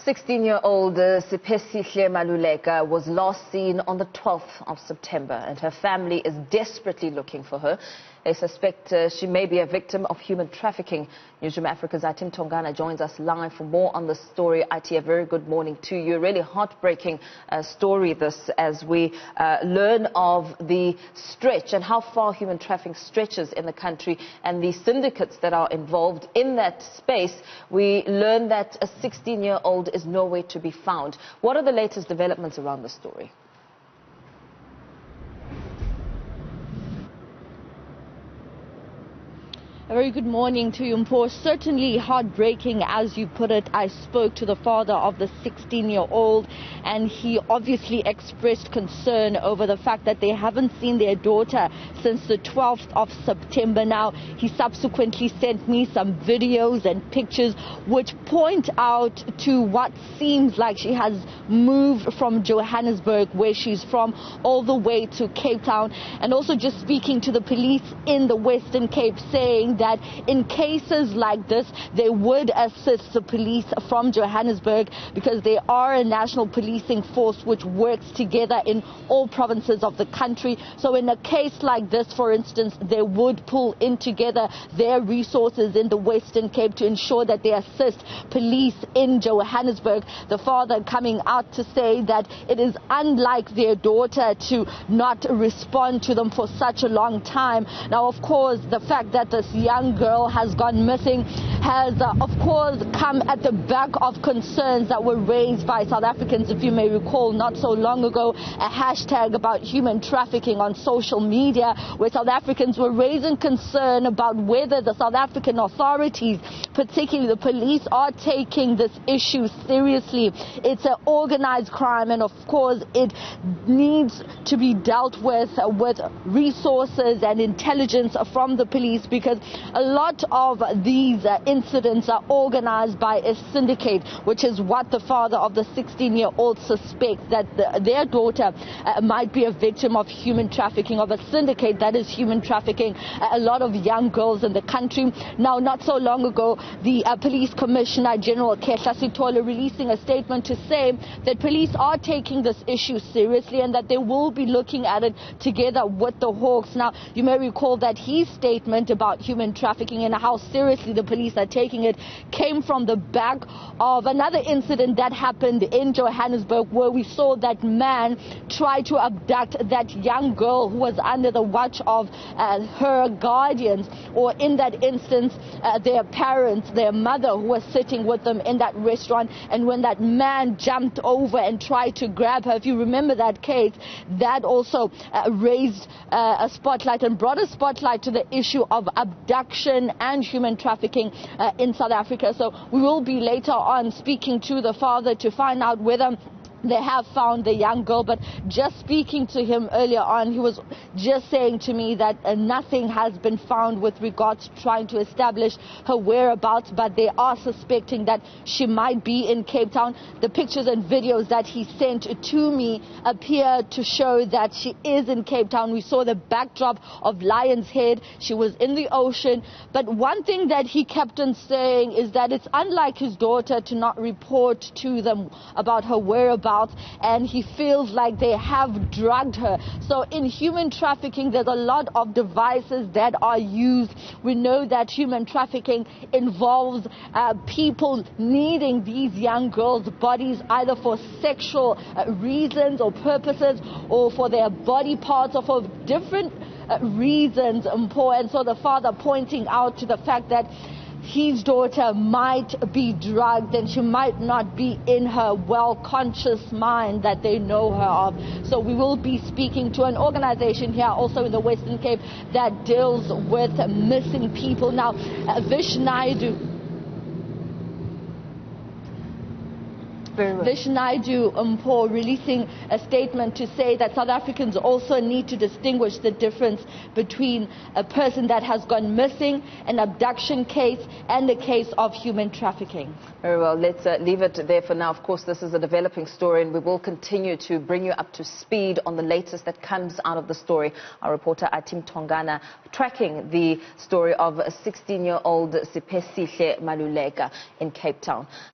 16-year-old Siphesihle Maluleka was last seen on the 12th of September, and her family is desperately looking for her. They suspect she may be a victim of human trafficking. Newsroom Africa's Athi Mtongana joins us live for more on the story. Athi, a very good morning to you. Really heartbreaking story this, as we learn of the stretch and how far human trafficking stretches in the country and the syndicates that are involved in that space. We learn that a 16-year-old is nowhere to be found. What are the latest developments around the story? A very good morning to you, Mpo. Certainly heartbreaking, as you put it. I spoke to the father of the 16-year-old, and he obviously expressed concern over the fact that they haven't seen their daughter since the 12th of September. Now, he subsequently sent me some videos and pictures which point out to what seems like she has moved from Johannesburg, where she's from, all the way to Cape Town, and also just speaking to the police in the Western Cape, saying that in cases like this, they would assist the police from Johannesburg, because they are a national policing force which works together in all provinces of the country. So in a case like this, for instance, they would pull in together their resources in the Western Cape to ensure that they assist police in Johannesburg. The father coming out to say that it is unlike their daughter to not respond to them for such a long time. Now, of course, the fact that this young girl has gone missing has, of course, come at the back of concerns that were raised by South Africans. If you may recall, not so long ago, a hashtag about human trafficking on social media, where South Africans were raising concern about whether the South African authorities, particularly the police, are taking this issue seriously. It's an organized crime, and of course it needs to be dealt with resources and intelligence from the police, because a lot of these incidents are organized by a syndicate, which is what the father of the 16-year-old suspects, that their daughter might be a victim of human trafficking, of a syndicate that is human trafficking a lot of young girls in the country. Now, not so long ago, the Police Commissioner General Kehla Sitole releasing a statement to say that police are taking this issue seriously and that they will be looking at it together with the Hawks. Now, you may recall that his statement about human trafficking and how seriously the police are taking it came from the back of another incident that happened in Johannesburg, where we saw that man try to abduct that young girl who was under the watch of her guardians, or in that instance, their parents, their mother, who was sitting with them in that restaurant. And when that man jumped over and tried to grab her, if you remember that case, that also raised a spotlight and brought a spotlight to the issue of abduction and human trafficking in South Africa. So we will be later on speaking to the father to find out whether they have found the young girl. But just speaking to him earlier on, he was just saying to me that nothing has been found with regards to trying to establish her whereabouts, but they are suspecting that she might be in Cape Town. The pictures and videos that he sent to me appear to show that she is in Cape Town. We saw the backdrop of Lion's Head. She was in the ocean. But one thing that he kept on saying is that it's unlike his daughter to not report to them about her whereabouts, and he feels like they have drugged her. So in human trafficking, there's a lot of devices that are used. We know that human trafficking involves people needing these young girls' bodies, either for sexual reasons or purposes, or for their body parts, or for different reasons. And so the father pointing out to the fact that his daughter might be drugged, and she might not be in her well-conscious mind that they know her of. So we will be speaking to an organization here also in the Western Cape that deals with missing people. Now, Vishnaidu Mpo releasing a statement to say that South Africans also need to distinguish the difference between a person that has gone missing, an abduction case, and a case of human trafficking. Very well, let's leave it there for now. Of course, this is a developing story, and we will continue to bring you up to speed on the latest that comes out of the story. Our reporter Athi Mtongana tracking the story of a 16-year-old Siphesihle Maluleka in Cape Town.